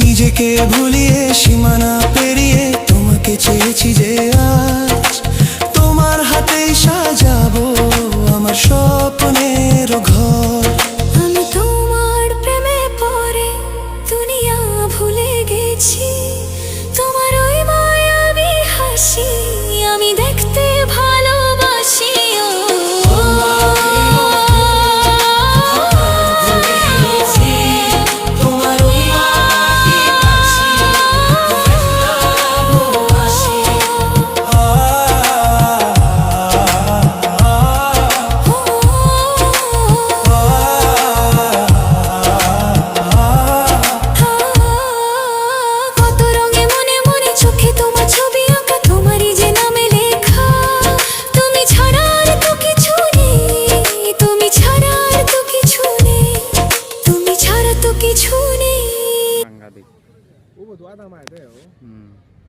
নিজেকে ভুলিয়ে সীমানা পেরিয়ে তোমাকে চেয়েছি যে আজ তোমার হাতেই সাজাবো আমার স্বপ্নের ঘর। আমি তোমার প্রেমে পড়ে দুনিয়া ভুলে গেছি, তোমার ওই মায়াবী হাসি আমি দেখতে ভালোবাসি। কত রঙে মনে মনে চোখে তোমার ছবি আঁকা, তোমারই যে নামে লেখা। তুমি ছাড়া আর তো কিছু নেই, তুমি ছাড়া আর তো কিছু নেই, তুমি ছাড়া তো কিছু নেই। সাংঘাতিক।